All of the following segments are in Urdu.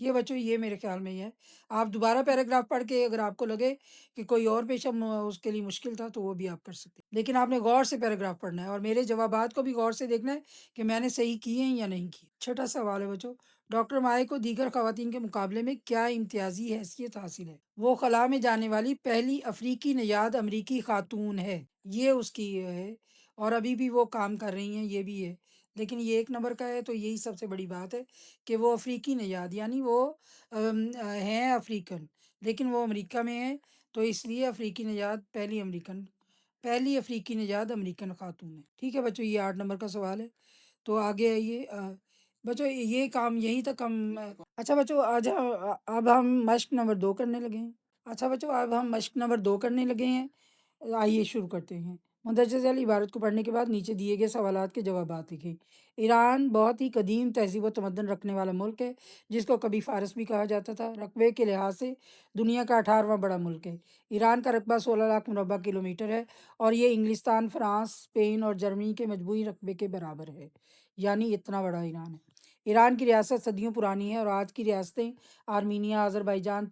یہ بچوں یہ میرے خیال میں یہ ہے، آپ دوبارہ پیراگراف پڑھ کے اگر آپ کو لگے کہ کوئی اور پیشہ اس کے لیے مشکل تھا تو وہ بھی آپ کر سکتے ہیں، لیکن آپ نے غور سے پیراگراف پڑھنا ہے اور میرے جوابات کو بھی غور سے دیکھنا ہے کہ میں نے صحیح کیے ہیں یا نہیں کیے۔ چھٹا سوال ہے بچوں، ڈاکٹر مائع کو دیگر خواتین کے مقابلے میں کیا امتیازی حیثیت حاصل ہے؟ وہ خلا میں جانے والی پہلی افریقی نژاد امریکی خاتون ہے، یہ اس کی یہ ہے، اور ابھی بھی وہ کام کر رہی ہیں، یہ بھی ہے، لیکن یہ 1 نمبر کا ہے تو یہی سب سے بڑی بات ہے کہ وہ افریقی نژاد یعنی وہ ہیں افریقن، لیکن وہ امریکہ میں ہیں، تو اس لیے افریقی نژاد پہلی افریقی نژاد امریکن خاتون ہے۔ ٹھیک ہے بچوں، یہ 8 نمبر کا سوال ہے۔ تو آگے آئیے بچوں، یہ کام یہیں تک ہم اچھا بچوں اب ہم مشق نمبر 2 کرنے لگے ہیں۔ اچھا بچوں، اب ہم مشق نمبر 2 کرنے لگے ہیں۔ آئیے شروع کرتے ہیں۔ مندرجہ ذیل عبارت کو پڑھنے کے بعد نیچے دیے گئے سوالات کے جوابات لکھیں۔ ایران بہت ہی قدیم تہذیب و تمدن رکھنے والا ملک ہے، جس کو کبھی فارس بھی کہا جاتا تھا۔ رقبے کے لحاظ سے دنیا کا 18واں بڑا ملک ہے۔ ایران کا رقبہ 16 لاکھ مربع کلومیٹر ہے اور یہ انگلستان، فرانس، اسپین اور جرمنی کے مجموعی رقبے کے برابر ہے، یعنی اتنا بڑا ایران ہے۔ ایران کی ریاست صدیوں پرانی ہے اور آج کی ریاستیں Armenia, Azerbaijan,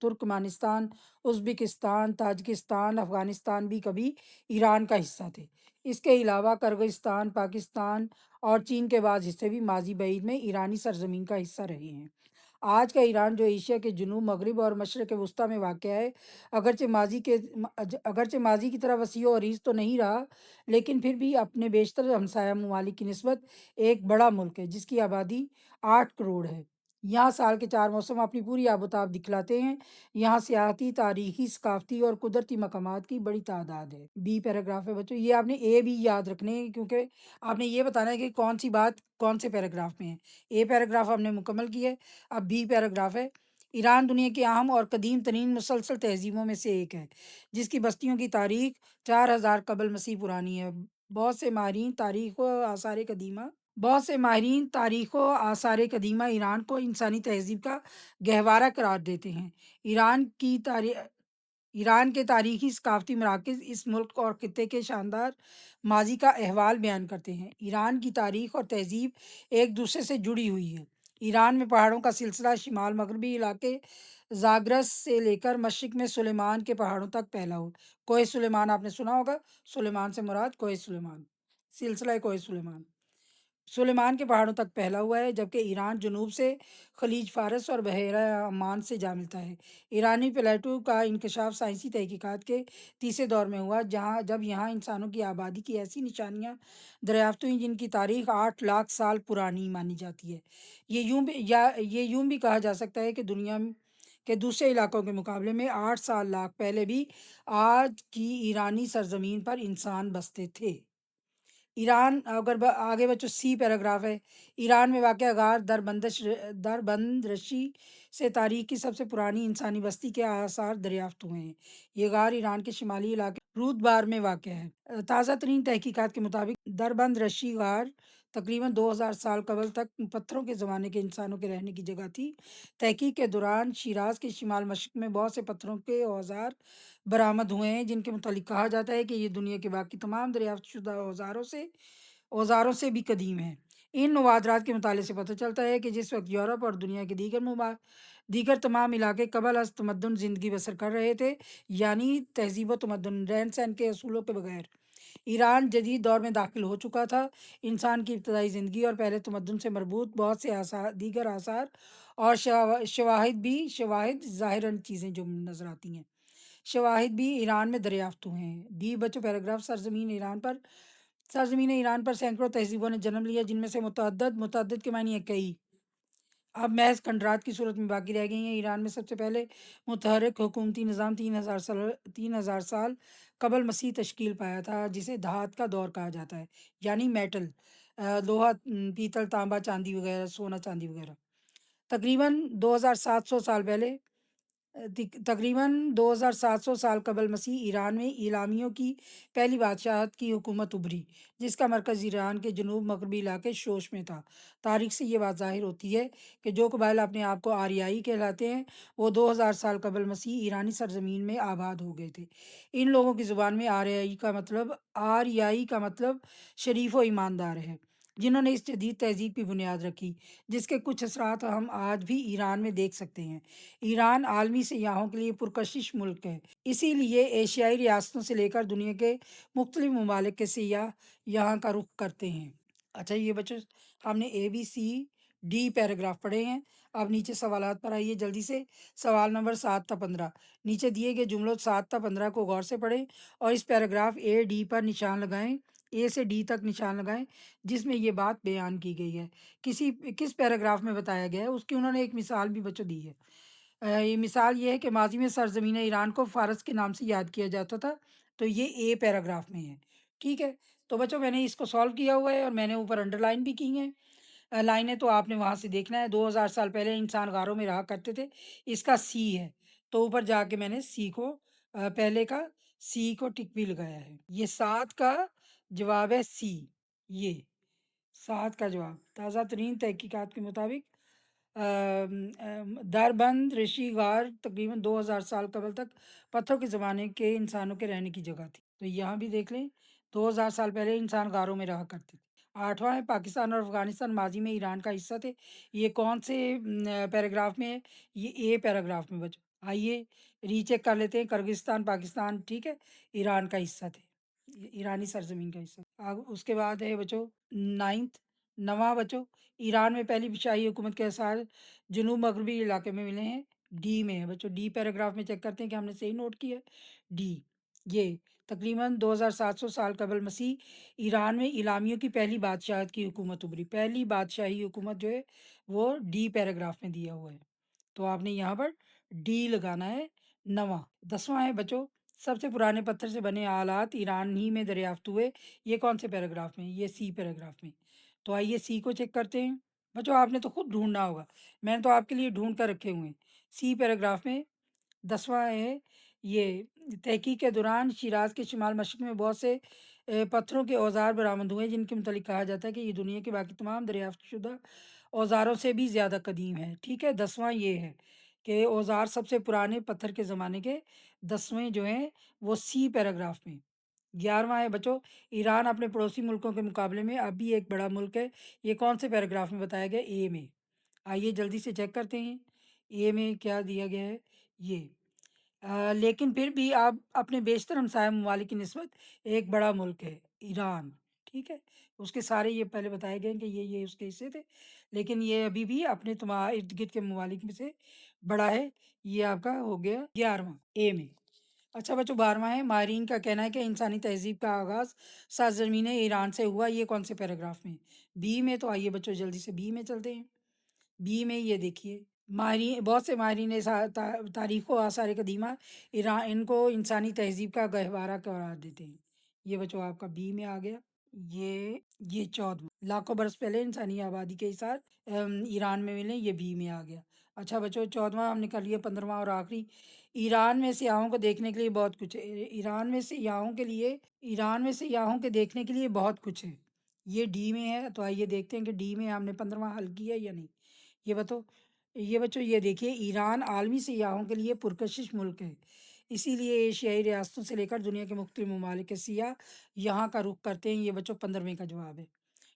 Turkmenistan, Uzbekistan, Tajikistan, Afghanistan بھی کبھی ایران کا حصہ تھے۔ اس کے علاوہ کرغزستان، پاکستان اور چین کے بعض حصے بھی ماضی بعید میں ایرانی سرزمین کا حصہ رہے ہیں۔ آج کا ایران جو ایشیا کے جنوب مغرب اور مشرق وسطیٰ میں واقع ہے، اگرچہ ماضی کی طرح وسیع و عریض تو نہیں رہا، لیکن پھر بھی اپنے بیشتر ہمسایہ ممالک کی نسبت ایک بڑا ملک ہے جس کی آبادی 8 کروڑ ہے۔ یہاں سال کے 4 موسم اپنی پوری آب و تاب دکھلاتے ہیں۔ یہاں سیاحتی، تاریخی، ثقافتی اور قدرتی مقامات کی بڑی تعداد ہے۔ بی پیراگراف ہے بچوں، یہ آپ نے اے بی یاد رکھنے ہیں کیونکہ آپ نے یہ بتانا ہے کہ کون سی بات کون سے پیراگراف میں ہے۔ اے پیراگراف ہم نے مکمل کی ہے، اب بی پیراگراف ہے۔ ایران دنیا کی اہم اور قدیم ترین مسلسل تہذیبوں میں سے ایک ہے، جس کی بستیوں کی تاریخ 4000 قبل مسیح پرانی ہے۔ بہت سے ماہرین تاریخ و آثار قدیمہ ایران کو انسانی تہذیب کا گہوارہ قرار دیتے ہیں۔ ایران کے تاریخی ثقافتی مراکز اس ملک اور خطے کے شاندار ماضی کا احوال بیان کرتے ہیں۔ ایران کی تاریخ اور تہذیب ایک دوسرے سے جڑی ہوئی ہے۔ ایران میں پہاڑوں کا سلسلہ شمال مغربی علاقے زاگرس سے لے کر مشرق میں سلیمان کے پہاڑوں تک پھیلا ہوا۔ کوہ سلیمان آپ نے سنا ہوگا، سلیمان سے مراد کوہ سلیمان، سلسلہ کوہ سلیمان کے پہاڑوں تک پھیلا ہوا ہے، جبکہ ایران جنوب سے خلیج فارس اور بحیرہ عمان سے جا ملتا ہے۔ ایرانی پلیٹو کا انکشاف سائنسی تحقیقات کے تیسرے دور میں ہوا، جب یہاں انسانوں کی آبادی کی ایسی نشانیاں دریافت ہوئیں جن کی تاریخ 8 لاکھ سال پرانی مانی جاتی ہے۔ یہ یوں بھی کہا جا سکتا ہے کہ دنیا کے دوسرے علاقوں کے مقابلے میں 8 لاکھ پہلے بھی آج کی ایرانی سرزمین پر انسان بستے تھے۔ ایران آگے بچوں سی پیراگراف ہے۔ ایران میں واقع غار دربندرشی سے تاریخ کی سب سے پرانی انسانی بستی کے آثار دریافت ہوئے ہیں۔ یہ غار ایران کے شمالی علاقے رودبار میں واقع ہے۔ تازہ ترین تحقیقات کے مطابق دربندرشی غار تقریباً 2000 سال قبل تک پتھروں کے زمانے کے انسانوں کے رہنے کی جگہ تھی۔ تحقیق کے دوران شیراز کے شمال مشرق میں بہت سے پتھروں کے اوزار برآمد ہوئے ہیں جن کے متعلق کہا جاتا ہے کہ یہ دنیا کے باقی تمام دریافت شدہ اوزاروں سے بھی قدیم ہے۔ ان نوادرات کے مطالعے سے پتہ چلتا ہے کہ جس وقت یورپ اور دنیا کے دیگر تمام علاقے قبل از تمدن زندگی بسر کر رہے تھے، یعنی تہذیب و تمدن، رہن سہن کے اصولوں کے بغیر، ایران جدید دور میں داخل ہو چکا تھا۔ انسان کی ابتدائی زندگی اور پہلے تمدن سے مربوط بہت سے دیگر آثار اور شواہد ظاہراً چیزیں جو نظر آتی ہیں، شواہد بھی ایران میں دریافت ہوئے ہیں۔ ڈی بچوں پیراگراف، سرزمین ایران پر سینکڑوں تہذیبوں نے جنم لیا، جن میں سے متعدد کے معنی ہے کئی، اب محض کھنڈرات کی صورت میں باقی رہ گئی ہیں۔ ایران میں سب سے پہلے متحرک حکومتی نظام 3000 سال قبل مسیح تشکیل پایا تھا، جسے دھات کا دور کہا جاتا ہے، یعنی میٹل، لوہا، پیتل، تانبا، چاندی وغیرہ، سونا چاندی وغیرہ۔ تقریباً 2700 سال قبل مسیح ایران میں ایلامیوں کی پہلی بادشاہت کی حکومت ابھری، جس کا مرکز ایران کے جنوب مغربی علاقے شوش میں تھا۔ تاریخ سے یہ بات ظاہر ہوتی ہے کہ جو قبائل اپنے آپ کو آریائی کہلاتے ہیں، وہ 2000 سال قبل مسیح ایرانی سرزمین میں آباد ہو گئے تھے۔ ان لوگوں کی زبان میں آریائی کا مطلب شریف و ایماندار ہے۔ جنہوں نے اس جدید تہذیب کی بنیاد رکھی، جس کے کچھ اثرات ہم آج بھی ایران میں دیکھ سکتے ہیں۔ ایران عالمی سیاحوں کے لیے پرکشش ملک ہے، اسی لیے ایشیائی ریاستوں سے لے کر دنیا کے مختلف ممالک کے سیاح یہاں کا رخ کرتے ہیں۔ اچھا یہ بچوں، ہم نے اے بی سی ڈی پیراگراف پڑھے ہیں۔ اب نیچے سوالات پر آئیے جلدی سے۔ سوال نمبر 7 تا 15، نیچے دیے گئے جملوں 7 تا 15 کو غور سے پڑھیں اور اس پیراگراف اے ڈی پر نشان لگائیں، اے سے ڈی تک نشان لگائیں جس میں یہ بات بیان کی گئی ہے۔ کس پیراگراف میں بتایا گیا ہے اس کی انہوں نے ایک مثال بھی بچوں دی ہے۔ یہ مثال یہ ہے کہ ماضی میں سرزمین ایران کو فارس کے نام سے یاد کیا جاتا تھا، تو یہ اے پیراگراف میں ہے۔ ٹھیک ہے، تو بچوں میں نے اس کو سالو کیا ہوا ہے اور میں نے اوپر انڈر لائن بھی کی ہیں لائنیں، تو آپ نے وہاں سے دیکھنا ہے۔ 2000 سال پہلے انسان غاروں میں رہا کرتے تھے، اس کا سی ہے، تو اوپر جا کے میں نے سی کو پہلے کا سی کو ٹک بھی لگایا ہے۔ یہ 7 کا جواب ہے سی، یہ 7 کا جواب تازہ ترین تحقیقات کے مطابق دربند رشی غار تقریباً 2000 سال قبل تک پتھروں کے زمانے کے انسانوں کے رہنے کی جگہ تھی، تو یہاں بھی دیکھ لیں 2000 سال پہلے انسان غاروں میں رہا کرتے تھے۔ 8واں ہے پاکستان اور افغانستان ماضی میں ایران کا حصہ تھے، یہ کون سے پیراگراف میں ہے؟ یہ اے پیراگراف میں بچوں۔ آئیے ری چیک کر لیتے ہیں، کرگستان پاکستان ٹھیک ہے ایران کا حصہ تھے، ایرانی سرزمین کا حصہ۔ اب اس کے بعد ہے بچوں 9واں بچوں، ایران میں پہلی شاہی حکومت کے آثار جنوب مغربی علاقے میں ملے ہیں، ڈی میں ہے بچوں۔ ڈی پیراگراف میں چیک کرتے ہیں کہ ہم نے صحیح نوٹ کیا ہے۔ ڈی یہ تقریباً 2700 سال قبل مسیح ایران میں اعلامیوں کی پہلی بادشاہت کی حکومت ابھری۔ پہلی بادشاہی حکومت جو ہے وہ ڈی پیراگراف میں دیا ہوا ہے، تو آپ نے یہاں پر ڈی لگانا ہے 9واں۔ 10واں ہے بچوں، سب سے پرانے پتھر سے بنے آلات ایران ہی میں دریافت ہوئے، یہ کون سے پیراگراف میں؟ یہ سی پیراگراف میں۔ تو آئیے سی کو چیک کرتے ہیں بچوں، آپ نے تو خود ڈھونڈنا ہوگا، میں نے تو آپ کے لیے ڈھونڈ کر رکھے ہوئے ہیں۔ سی پیراگراف میں 10واں ہے یہ تحقیق کے دوران شیراز کے شمال مشرق میں بہت سے پتھروں کے اوزار برآمد ہوئے جن کے متعلق کہا جاتا ہے کہ یہ دنیا کے باقی تمام دریافت شدہ اوزاروں سے بھی زیادہ قدیم ہے۔ ٹھیک ہے، 10واں یہ ہے کہ اوزار سب سے پرانے پتھر کے زمانے کے 10ویں جو ہیں وہ سی پیراگراف میں۔ 11واں ہے بچوں، ایران اپنے پڑوسی ملکوں کے مقابلے میں اب بھی ایک بڑا ملک ہے، یہ کون سے پیراگراف میں بتایا گیا؟ اے میں۔ آئیے جلدی سے چیک کرتے ہیں اے میں کیا دیا گیا ہے۔ یہ لیکن پھر بھی آپ اپنے بیشتر ہمسایہ ممالک کی نسبت ایک بڑا ملک ہے ایران۔ ٹھیک ہے، اس کے سارے یہ پہلے بتائے گئے ہیں کہ یہ اس کے حصے تھے، لیکن یہ ابھی بھی اپنے ارد گرد کے ممالک میں سے بڑا ہے۔ یہ آپ کا ہو گیا 11واں اے میں۔ اچھا بچوں 12واں ہے، ماہرین کا کہنا ہے کہ انسانی تہذیب کا آغاز سرزمین ایران سے ہوا، یہ کون سے پیراگراف میں؟ بی میں۔ تو آئیے بچوں جلدی سے بی میں چلتے ہیں۔ بی میں یہ دیکھیے، ماہرین بہت سے ماہرین تاریخ و آثار قدیمہ ایران ان کو انسانی تہذیب کا گہوارہ قرار دیتے ہیں، یہ بچوں آپ کا بی میں آ گیا۔ یہ 14واں، لاکھوں برس پہلے انسانی آبادی کے حصار ایران میں ملے، یہ بی میں آ گیا۔ اچھا بچوں 14واں ہم نے کر لیا۔ 15واں اور آخری، ایران میں سیاحوں کو دیکھنے کے لیے بہت کچھ ہے، ایران میں سیاحوں کے دیکھنے کے لیے بہت کچھ ہے، یہ ڈی میں ہے۔ تو آئیے دیکھتے ہیں کہ ڈی میں ہم نے 15واں حل کیا یا نہیں۔ یہ بچوں یہ دیکھیے، ایران عالمی سیاحوں کے لیے پرکشش ملک ہے، اسی لیے ایشیائی ریاستوں سے لے کر دنیا کے مختلف ممالک کے سیاح یہاں کا رخ کرتے ہیں، یہ بچوں 15ویں کا جواب ہے۔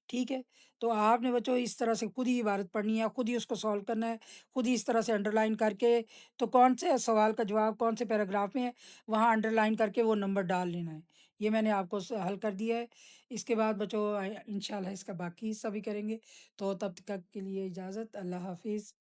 ٹھیک ہے، تو آپ نے بچوں اس طرح سے خود ہی عبارت پڑھنی ہے، خود ہی اس کو سالو کرنا ہے، خود ہی اس طرح سے انڈر لائن کر کے، تو کون سے سوال کا جواب کون سے پیراگراف میں ہے وہاں انڈر لائن کر کے وہ نمبر ڈال لینا ہے۔ یہ میں نے آپ کو حل کر دیا ہے۔ اس کے بعد بچوں انشاءاللہ اس کا باقی حصہ بھی کریں گے، تو تب تک کے لیے اجازت، اللہ حافظ۔